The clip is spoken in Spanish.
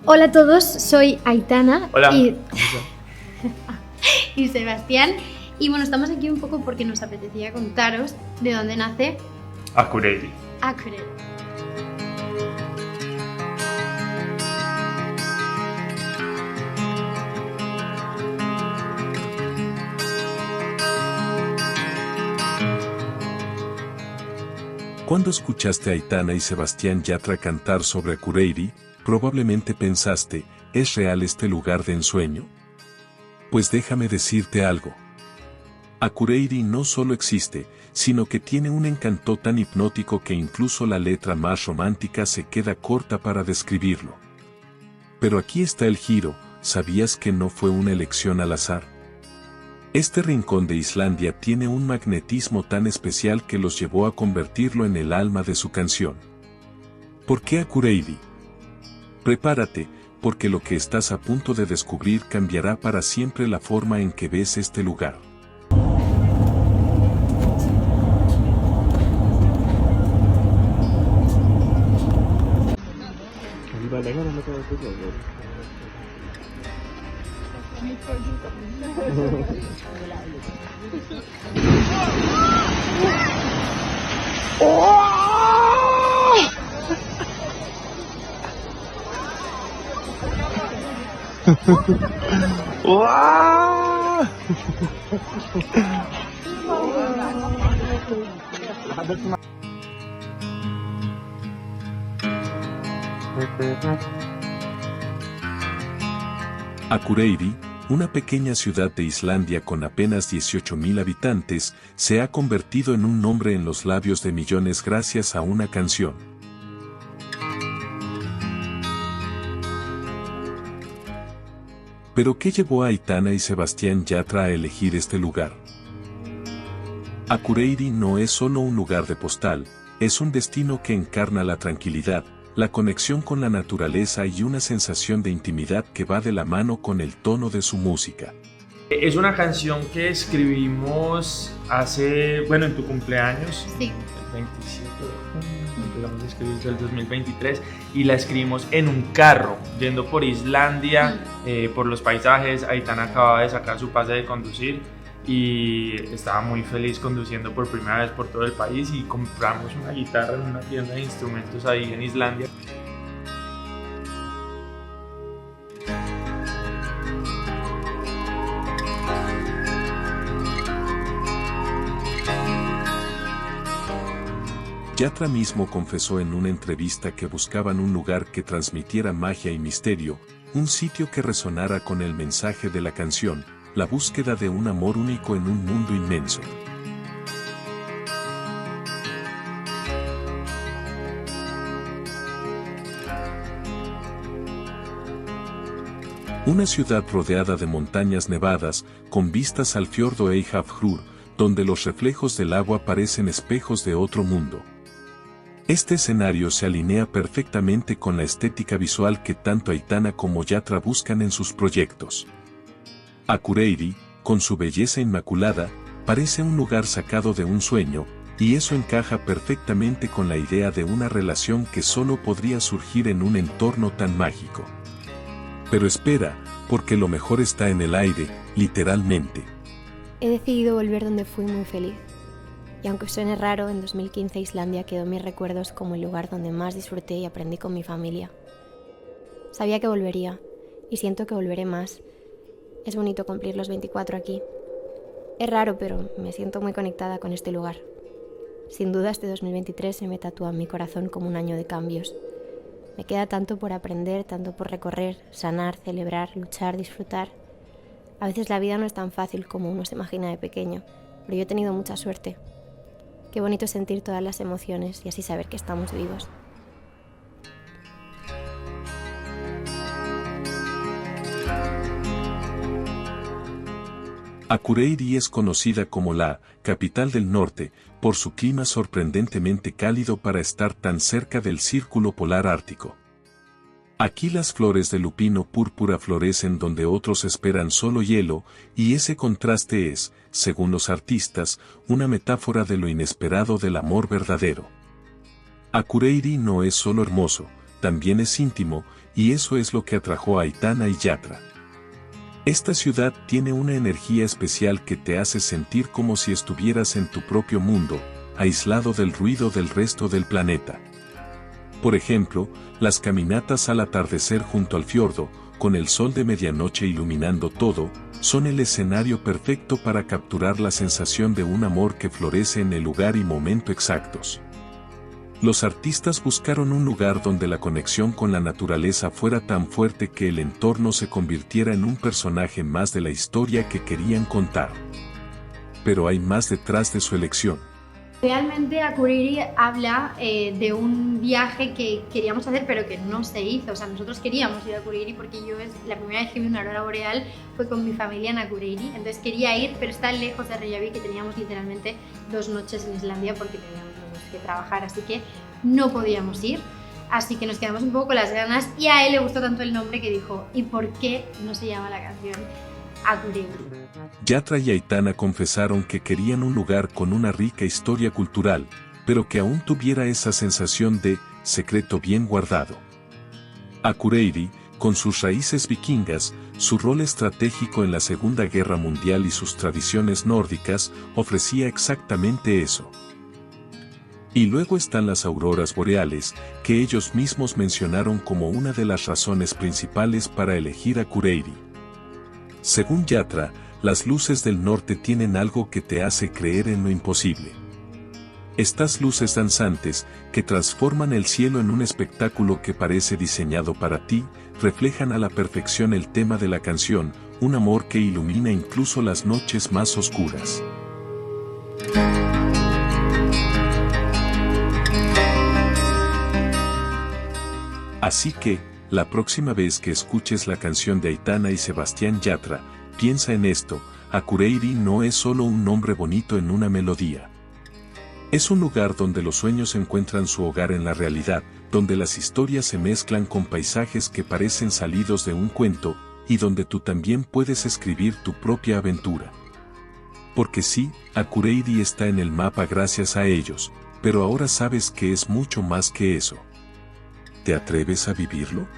Hola a todos, soy Aitana. Hola. Y Sebastián. Y bueno, estamos aquí un poco porque nos apetecía contaros de dónde nace Akureyri. Akureyri. Cuando escuchaste a Aitana y Sebastián Yatra cantar sobre Akureyri, probablemente pensaste, ¿es real este lugar de ensueño? Pues déjame decirte algo. Akureyri no solo existe, sino que tiene un encanto tan hipnótico que incluso la letra más romántica se queda corta para describirlo. Pero aquí está el giro, ¿sabías que no fue una elección al azar? Este rincón de Islandia tiene un magnetismo tan especial que los llevó a convertirlo en el alma de su canción. ¿Por qué Akureyri? Prepárate, porque lo que estás a punto de descubrir cambiará para siempre la forma en que ves este lugar. Akureyri, una pequeña ciudad de Islandia con apenas 18.000 habitantes, se ha convertido en un nombre en los labios de millones gracias a una canción. ¿Pero qué llevó a Aitana y Sebastián Yatra a elegir este lugar? Akureyri no es solo un lugar de postal, es un destino que encarna la tranquilidad, la conexión con la naturaleza y una sensación de intimidad que va de la mano con el tono de su música. Es una canción que escribimos en tu cumpleaños, Sí. el 27 de junio, empezamos a escribir el 2023 y la escribimos en un carro, yendo por Islandia, por los paisajes. Aitana acababa de sacar su pase de conducir y estaba muy feliz conduciendo por primera vez por todo el país y compramos una guitarra en una tienda de instrumentos ahí en Islandia. Yatra mismo confesó en una entrevista que buscaban un lugar que transmitiera magia y misterio, un sitio que resonara con el mensaje de la canción, la búsqueda de un amor único en un mundo inmenso. Una ciudad rodeada de montañas nevadas, con vistas al fiordo Eyjafjörður, donde los reflejos del agua parecen espejos de otro mundo. Este escenario se alinea perfectamente con la estética visual que tanto Aitana como Yatra buscan en sus proyectos. Akureyri, con su belleza inmaculada, parece un lugar sacado de un sueño, y eso encaja perfectamente con la idea de una relación que solo podría surgir en un entorno tan mágico. Pero espera, porque lo mejor está en el aire, literalmente. He decidido volver donde fui muy feliz. Y aunque suene raro, en 2015 Islandia quedó en mis recuerdos como el lugar donde más disfruté y aprendí con mi familia. Sabía que volvería, y siento que volveré más. Es bonito cumplir los 24 aquí. Es raro, pero me siento muy conectada con este lugar. Sin duda este 2023 se me tatúa en mi corazón como un año de cambios. Me queda tanto por aprender, tanto por recorrer, sanar, celebrar, luchar, disfrutar. A veces la vida no es tan fácil como uno se imagina de pequeño, pero yo he tenido mucha suerte. Qué bonito sentir todas las emociones y así saber que estamos vivos. Akureyri es conocida como la capital del norte, por su clima sorprendentemente cálido para estar tan cerca del círculo polar ártico. Aquí las flores de lupino púrpura florecen donde otros esperan solo hielo, y ese contraste es, según los artistas, una metáfora de lo inesperado del amor verdadero. Akureyri no es solo hermoso, también es íntimo, y eso es lo que atrajo a Aitana y Yatra. Esta ciudad tiene una energía especial que te hace sentir como si estuvieras en tu propio mundo, aislado del ruido del resto del planeta. Por ejemplo, las caminatas al atardecer junto al fiordo, con el sol de medianoche iluminando todo, son el escenario perfecto para capturar la sensación de un amor que florece en el lugar y momento exactos. Los artistas buscaron un lugar donde la conexión con la naturaleza fuera tan fuerte que el entorno se convirtiera en un personaje más de la historia que querían contar. Pero hay más detrás de su elección. Realmente Akureyri habla de un viaje que queríamos hacer pero que no se hizo. O sea, nosotros queríamos ir a Akureyri porque la primera vez que vi una aurora boreal fue con mi familia en Akureyri. Entonces quería ir, pero está lejos de Reykjavik, que teníamos literalmente 2 noches en Islandia porque teníamos que trabajar, así que no podíamos ir. Así que nos quedamos un poco con las ganas y a él le gustó tanto el nombre que dijo, ¿y por qué no se llama la canción Akureyri? Yatra y Aitana confesaron que querían un lugar con una rica historia cultural, pero que aún tuviera esa sensación de secreto bien guardado. Akureyri, con sus raíces vikingas, su rol estratégico en la Segunda Guerra Mundial y sus tradiciones nórdicas, ofrecía exactamente eso. Y luego están las auroras boreales, que ellos mismos mencionaron como una de las razones principales para elegir Akureyri. Según Yatra, las luces del norte tienen algo que te hace creer en lo imposible. Estas luces danzantes, que transforman el cielo en un espectáculo que parece diseñado para ti, reflejan a la perfección el tema de la canción, un amor que ilumina incluso las noches más oscuras. Así que, la próxima vez que escuches la canción de Aitana y Sebastián Yatra, piensa en esto: Akureyri no es solo un nombre bonito en una melodía. Es un lugar donde los sueños encuentran su hogar en la realidad, donde las historias se mezclan con paisajes que parecen salidos de un cuento, y donde tú también puedes escribir tu propia aventura. Porque sí, Akureyri está en el mapa gracias a ellos, pero ahora sabes que es mucho más que eso. ¿Te atreves a vivirlo?